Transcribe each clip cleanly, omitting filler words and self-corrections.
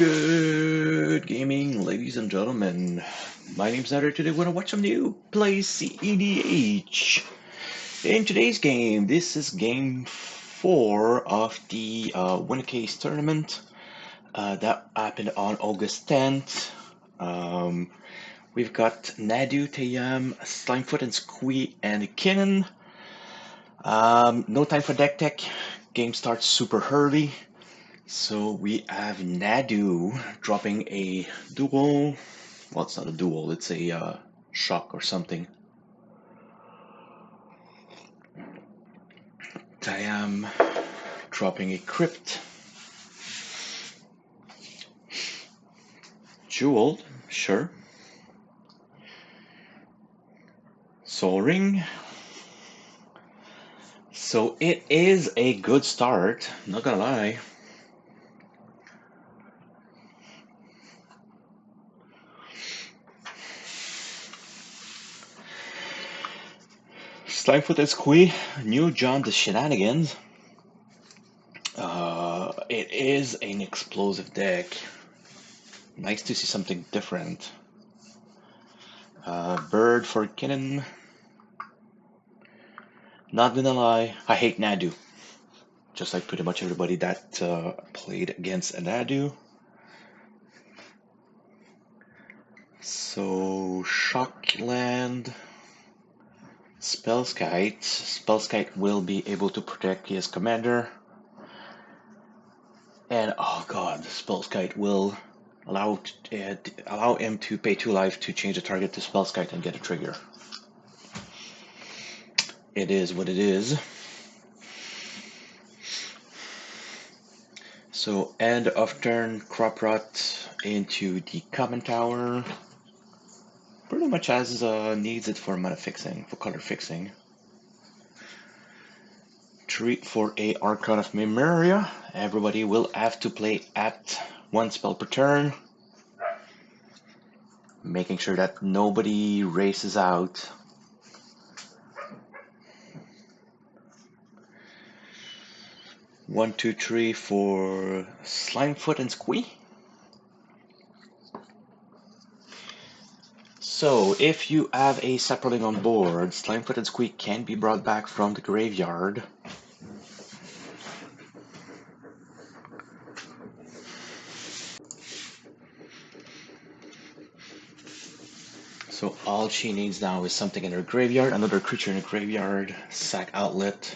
Good gaming, ladies and gentlemen. My name's Nadu. Today we're gonna watch some new play cEDH. In today's game, this is game 4 of the Winner Case tournament that happened on August 10th. We've got Nadu, Tayam, SlimefootSquee, and Kinnan. No time for deck tech. Game starts super early. So we have Nadu dropping a duel. Well, it's not a duel, it's a shock or something. Tayam dropping a crypt. Jewel, sure. Soul Ring. So it is a good start, not gonna lie. SlimefootSquee, New John the Shenanigans. It is an explosive deck. Nice to see something different. Bird for Kinnan. Not gonna lie, I hate Nadu. Just like pretty much everybody that played against Nadu. So, Shockland. Spellskite. Spellskite will be able to protect his commander. And oh god, Spellskite will allow him to pay 2 life to change the target to Spellskite and get a trigger. It is what it is. So end of turn, Crop Rot into the Common Tower. Pretty much as needs it for mana fixing, for color fixing. Treat for a Archon of Memoria. Everybody will have to play at 1 spell per turn. Making sure that nobody races out. One, two, three for SlimefootSquee. So, if you have a Sapperling on board, SlimefootSquee can be brought back from the graveyard. So all she needs now is something in her graveyard, another creature in the graveyard, sack outlet,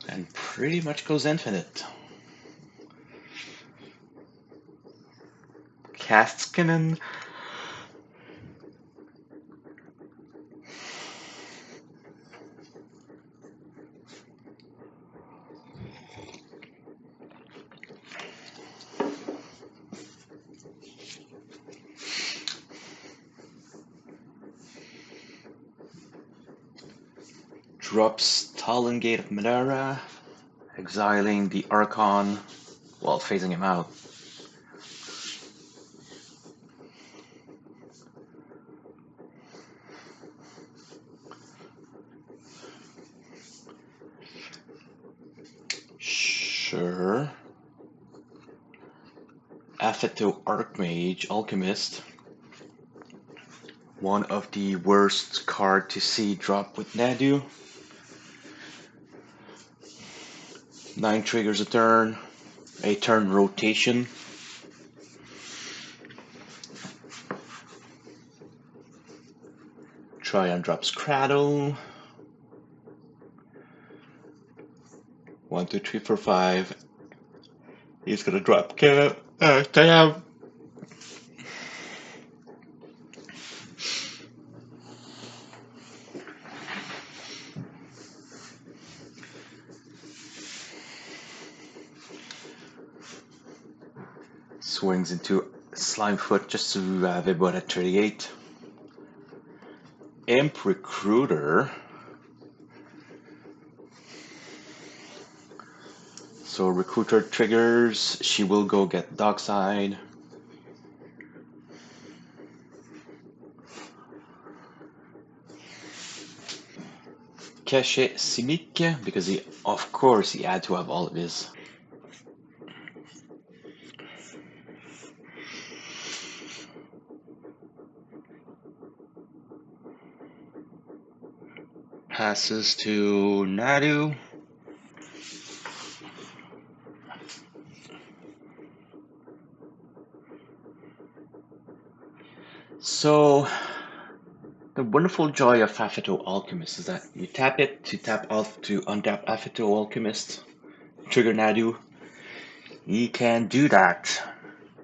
and pretty much goes infinite. Casts Kinnan. Drops Talon Gate of Madara, exiling the Archon while phasing him out. Sure. Apheto Archmage, Alchemist. One of the worst card to see drop with Nadu. 9 triggers a turn rotation. Tryon drops Cradle. 1, 2, 3, 4, 5. He's gonna drop Tayam. Swings into Slimefoot just to have it at 38. Imp Recruiter. So Recruiter triggers, she will go get Dockside. Cache Simic, because of course he had to have all of his. passes to Nadu. So, the wonderful joy of Fafito Alchemist is that you tap it to tap out to untap Fafito Alchemist, trigger Nadu. He can do that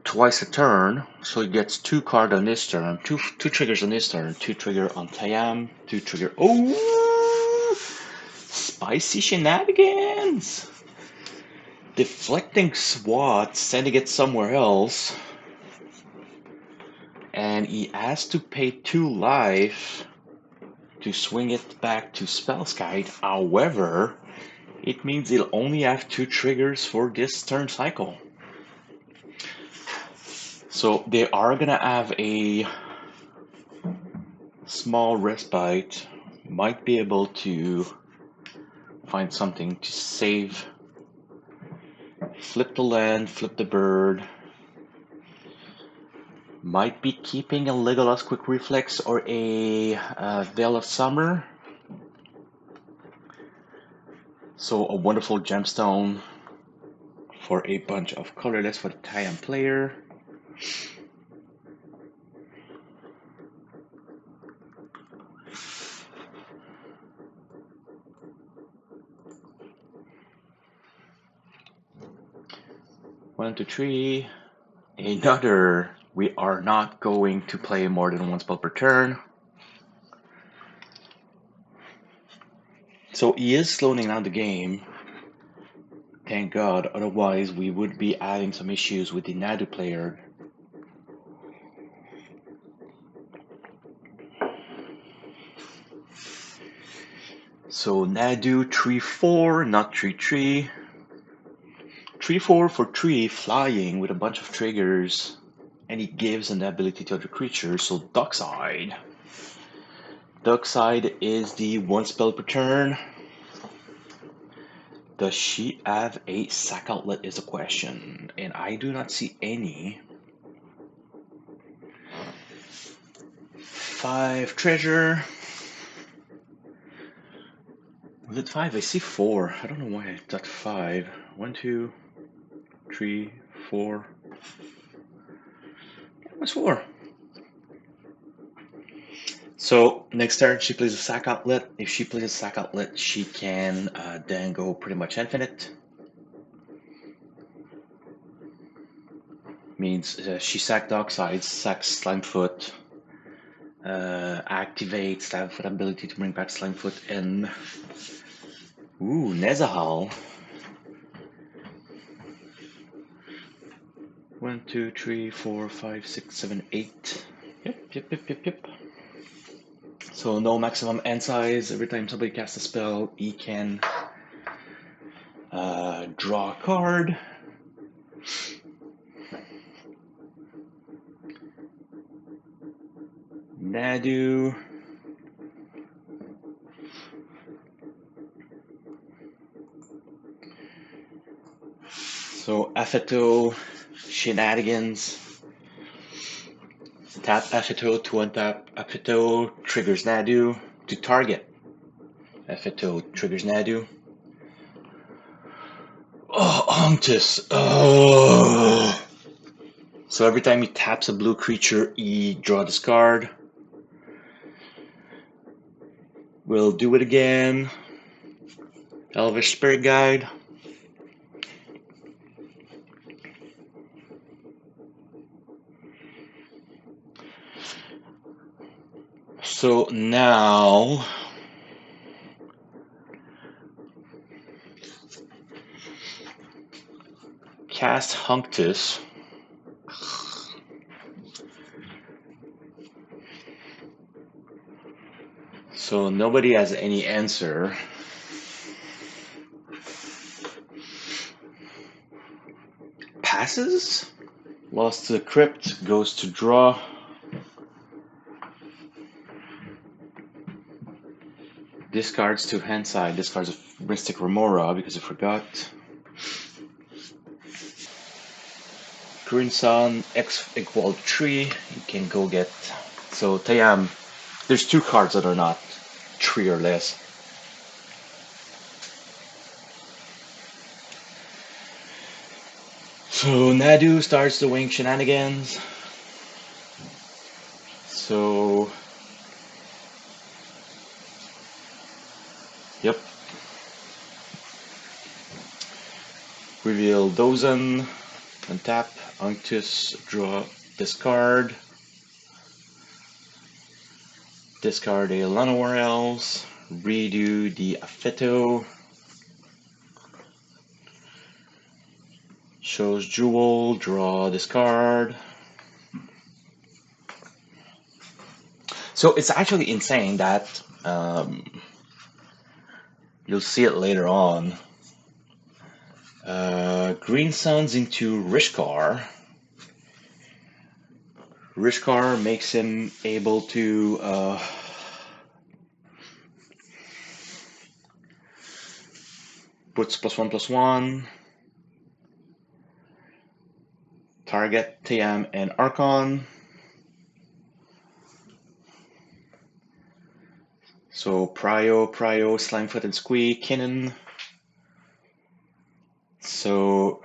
twice a turn, so he gets 2 cards on this turn, two triggers on this turn, 2 trigger on Tayam, 2 trigger. Oh, spicy shenanigans! Deflecting SWAT, sending it somewhere else, and he has to pay 2 life to swing it back to Spellskite. However, it means he'll only have 2 triggers for this turn cycle. So they are gonna have a small respite. Might be able to find something to save. Flip the land, flip the bird. Might be keeping a Legolas Quick Reflex or a Veil of Summer. So a wonderful gemstone for a bunch of colorless for the Tayam player. One, two, three. Another. We are not going to play more than 1 spell per turn. So he is slowing down the game. Thank God, otherwise we would be having some issues with the Nadu player. So Nadu 3-4, not 3-3. 3-4 for 3, flying with a bunch of triggers, and he gives an ability to other creatures, so Dockside. Dockside is the 1 spell per turn. Does she have a sack outlet is a question, and I do not see any. 5 treasure. Was it 5? I see 4. I don't know why I thought 5. 1, 2, 3, 4. It was 4. So next turn she plays a sack outlet. If she plays a sack outlet, she can then go pretty much infinite. Means she sack Dockside, sacks Slimefoot, activates Slimefoot ability to bring back Slimefoot in. Ooh, Nezahal. 1, 2, 3, 4, 5, 6, 7, 8. Yep. So no maximum end size. Every time somebody casts a spell, he can draw a card. Nadu. So Afeto, shenanigans. Tap Afeto to untap Afeto, triggers Nadu to target. Afeto triggers Nadu. Oh, Ontis. Oh. So every time he taps a blue creature, he draw this card. We'll do it again. Elvish Spirit Guide. So now cast Hunctus. So nobody has any answer. Passes? Lost to the Crypt, goes to draw. Discards to hand side, discards a Mystic Remora because I forgot. Green Sun, X equal 3, you can go get. So Tayam, there's 2 cards that are not 3 or less. So Nadu starts doing shenanigans. So, yep. Reveal Dozen, untap, Unctus, draw, discard. Discard a Llanowar Elves, redo the Affetto. Shows Jewel, draw, discard. So it's actually insane that you'll see it later on. Green Suns into Rishkar. Rishkar makes him able to puts +1/+1. Target Tayam and Archon. So Prio, SlimefootSquee, Kinnan. So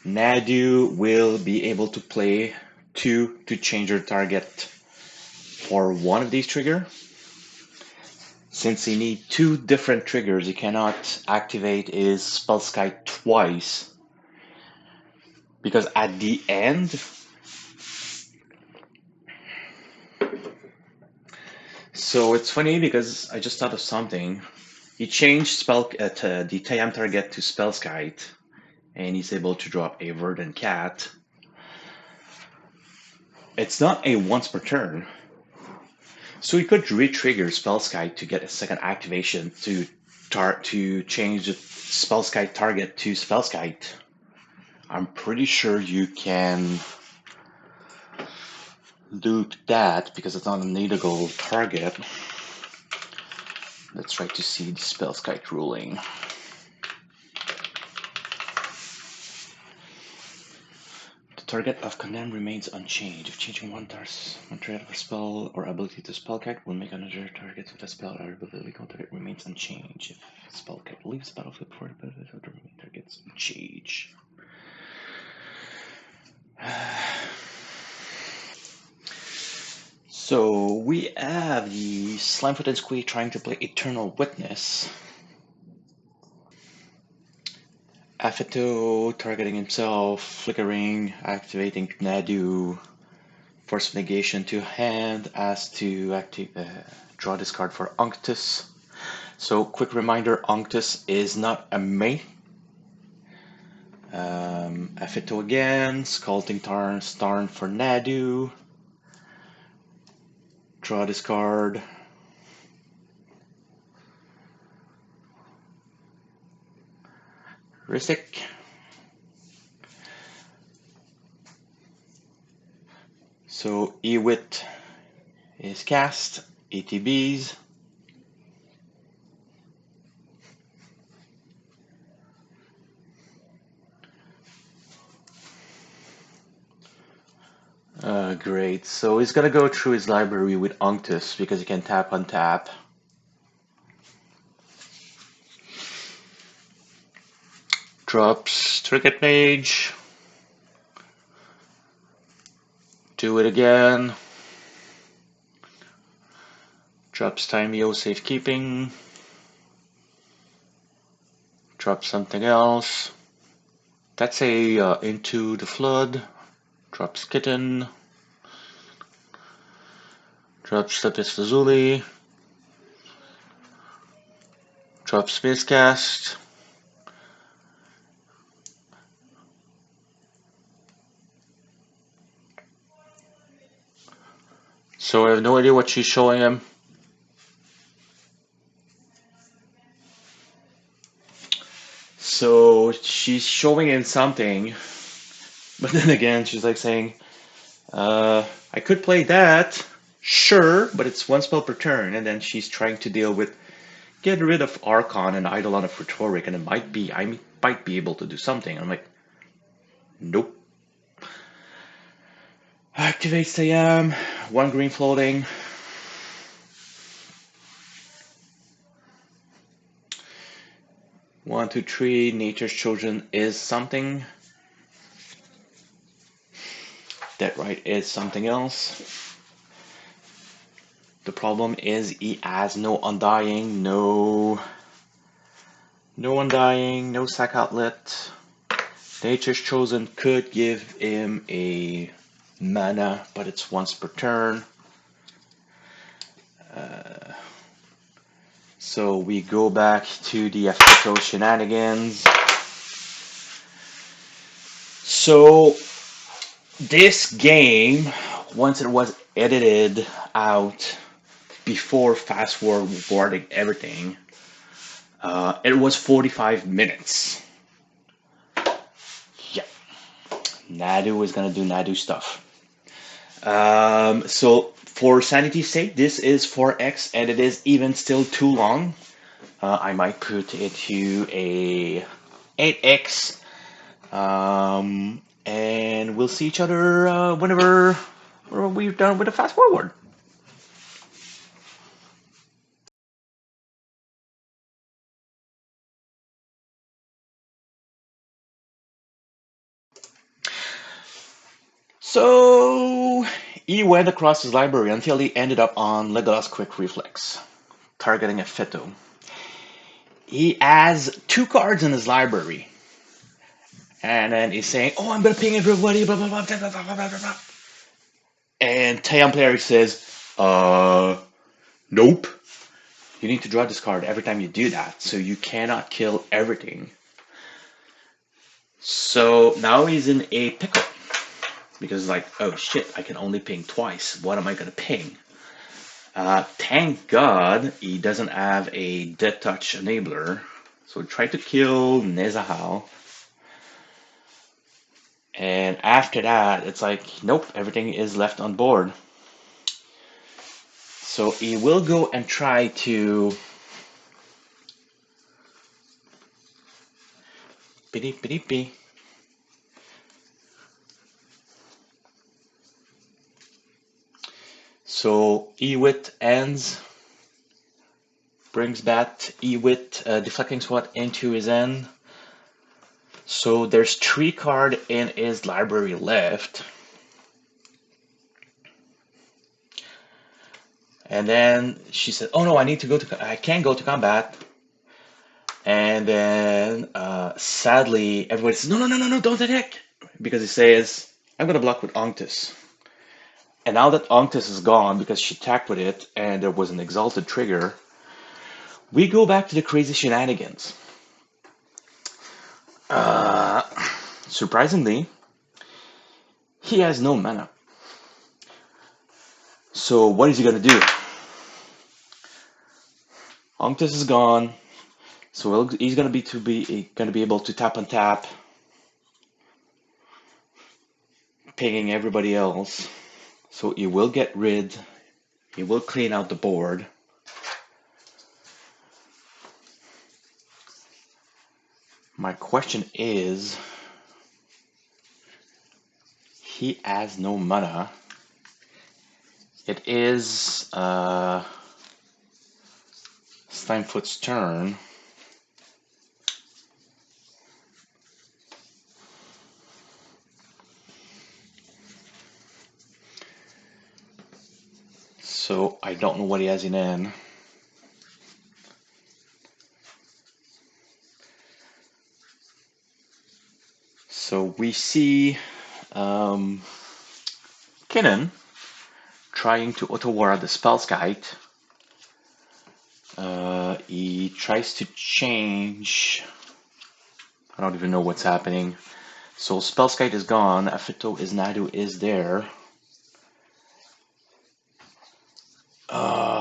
Nadu will be able to play 2 to change your target for one of these triggers. Since he needs 2 different triggers, he cannot activate his Spellskite twice. Because at the end, so it's funny because I just thought of something. He changed the Tayam target to Spellskite, and he's able to drop a Verdant Cat. It's not a once per turn, so he could re-trigger Spellskite to get a second activation to change the Spellskite target to Spellskite. I'm pretty sure you can do that because it's not a needable target. Let's try to see the Spellskite ruling. The target of Kinnan remains unchanged. If changing one target of a spell or ability to Spellkite will make another target with a spell or ability target remains unchanged. If Spellkite leaves the battlefield before the battlefield, the remaining targets change. So we have the SlimefootSquee trying to play Eternal Witness. Affetto targeting himself, flickering, activating Nadu, force of negation to hand as to draw this card for Unctus. So quick reminder, Unctus is not a main. Affetto again, Scalding Tarn for Nadu. Draw this card. Risic. So Ewit is cast, ATBs. Great, so he's gonna go through his library with Unctus because he can tap untap. Drops Trinket Mage. Do it again. Drops Timeo Safekeeping. Drops something else. That's a Into the Flood. Drops Kitten. Drops Lepis Lazuli. Drops Miscast. So I have no idea what she's showing him. So she's showing him something, but then again, she's like saying, I could play that, sure, but it's one spell per turn, and then she's trying to deal with get rid of Archon and Eidolon of Rhetoric, and I might be able to do something. I'm like, nope. Activates Tayam, 1 green floating. One, two, three. Nature's Children is something. get right is something else. The problem is he has no undying, no undying, no sack outlet. Nature's Chosen could give him a mana, but it's once per turn. So we go back to the Afito shenanigans. So this game, once it was edited out before fast forwarding everything, it was 45 minutes. Yeah, Nadu is gonna do Nadu stuff. So for sanity's sake, this is 4x, and it is even still too long. I might put it to a 8x. And we'll see each other whenever we're done with the fast forward. So he went across his library until he ended up on Legolas Quick Reflex, targeting a Fito. He has 2 cards in his library. And then he's saying, "Oh, I'm gonna ping everybody, blah blah blah blah blah blah blah blah." And Tayam player says, nope. You need to draw this card every time you do that, so you cannot kill everything." So now he's in a pickle. Because like, oh shit, I can only ping twice. What am I gonna ping? Thank God he doesn't have a Death Touch enabler. So we try to kill Nezahal. And after that, it's like, nope, everything is left on board. So he will go and try to biddy. So Ewit ends, brings back Ewit deflecting swat into his end. So there's 3 cards in his library left. And then she said, "Oh no, I can't go to combat." And then sadly, everybody says, "No, don't attack," because he says, "I'm gonna block with Onctus." And now that Onctus is gone because she attacked with it and there was an exalted trigger, we go back to the crazy shenanigans. Surprisingly, he has no mana. So what is he gonna do? Onctus is gone, so he's gonna be able to tap and tap, pinging everybody else. So he will get rid. He will clean out the board. My question is, he has no mana. It is Slimefoot's turn. So I don't know what he has in end. So we see Kinnan trying to auto-war the Spellskite. He tries to change. I don't even know what's happening. So Spellskite is gone. Afito is Nadu is there.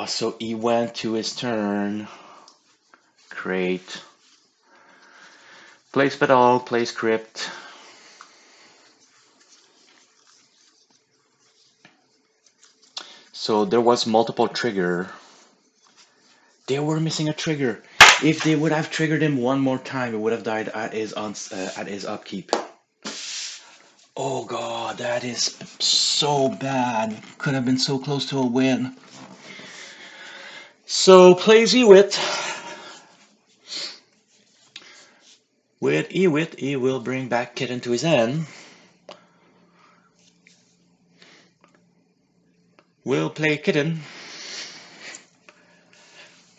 So he went to his turn. Create. Play Spedal, play Script. So there was multiple trigger. They were missing a trigger. If they would have triggered him one more time, it would have died at his upkeep. Oh god, that is so bad. Could have been so close to a win. So plays Ewit. With Ewit, he will bring back Kitten to his end. will play Kitten,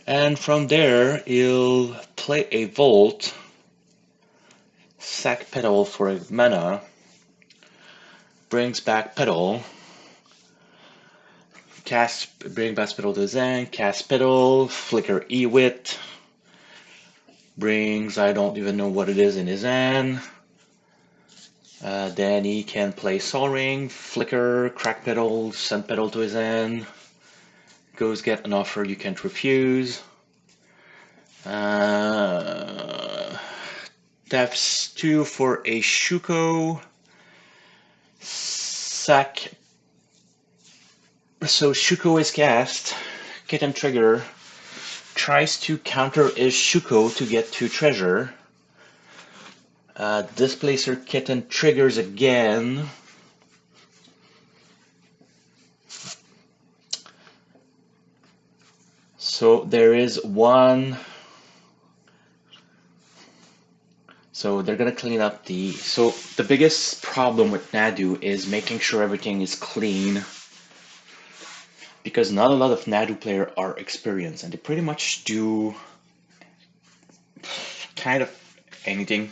and from there he'll play a Volt, sack Petal for a mana, brings back Petal, bring back Petal to his hand, cast Petal, flicker Ewit, brings I don't even know what it is in his hand. Then he can play Sol Ring, flicker, crack Petal, send Petal to his hand, goes get an offer you can't refuse. That's 2 for a Shuko. Sack. So Shuko is cast. Kitten trigger. Tries to counter his Shuko to get to treasure. Displacer Kitten triggers again. So there is one. So they're gonna clean up the. So the biggest problem with Nadu is making sure everything is clean, because not a lot of Nadu players are experienced, and they pretty much do kind of anything.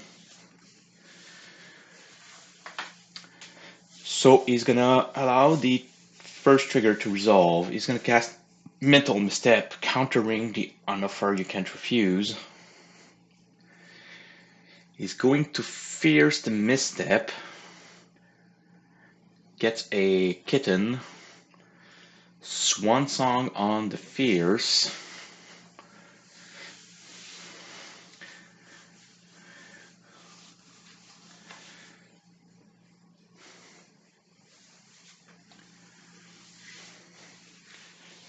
So he's gonna allow the first trigger to resolve. He's gonna cast Mental Misstep, countering the unoffer you can't refuse. He's going to Fierce the Misstep, gets a Kitten, Swan Song on the Fierce,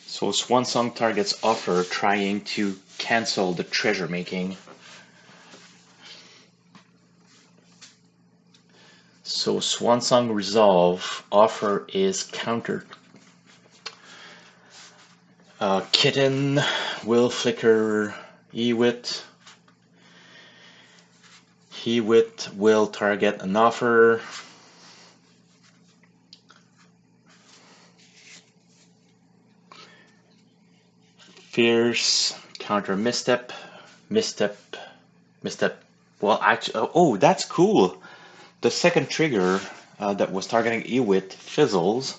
so Swan Song targets offer, trying to cancel the treasure making. So Swan Song resolve, offer is countered. Kitten will flicker Ewit. Ewit will target an offer. Fierce, counter Misstep, Misstep, Misstep. Well, actually, oh, that's cool. The second trigger that was targeting Ewit fizzles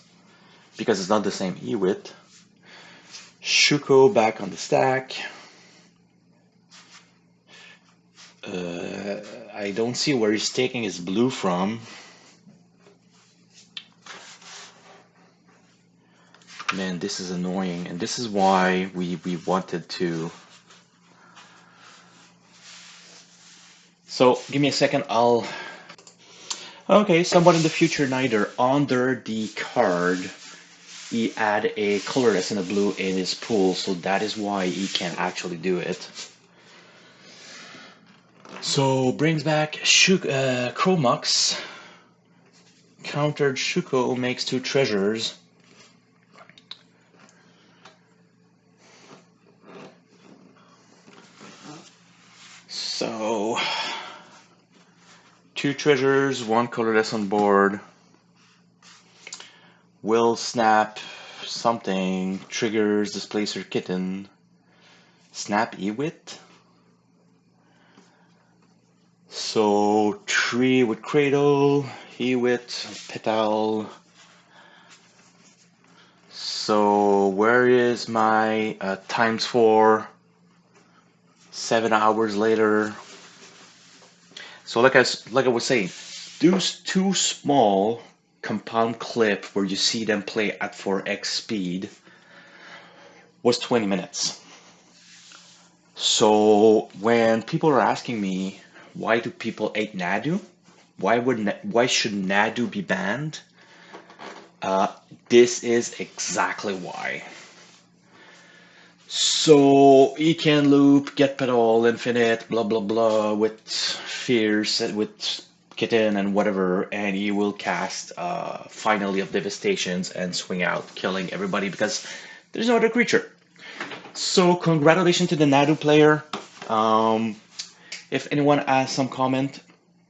because it's not the same Ewit. Shuko back on the stack. I don't see where he's taking his blue from. Man, this is annoying, and this is why we wanted to. So give me a second, I'll. Okay, somewhat in the future, neither under the card, he add a colorless and a blue in his pool, so that is why he can actually do it. So brings back Chromux. Countered Shuko makes 2 treasures. So 2 treasures, 1 colorless on board. Will snap something, triggers Displacer Kitten. Snap Ewit. So 3 with Cradle, Ewit, Petal. So where is my times 4? 7 hours later. So like I was saying, those 2 small compound clip where you see them play at 4x speed was 20 minutes. So when people are asking me, why do people hate Nadu? Why should Nadu be banned? This is exactly why. So he can loop, get pedal, infinite, blah blah blah, with Fierce, with Kitten and whatever, and he will cast Finally of Devastations and swing out, killing everybody because there's no other creature. So congratulations to the Nadu player. If anyone has some comment,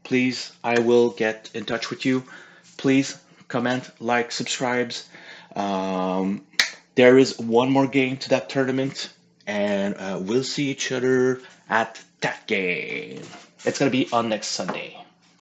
please, I will get in touch with you. Please comment, like, subscribes. There is one more game to that tournament, and we'll see each other at that game. It's gonna be on next Sunday.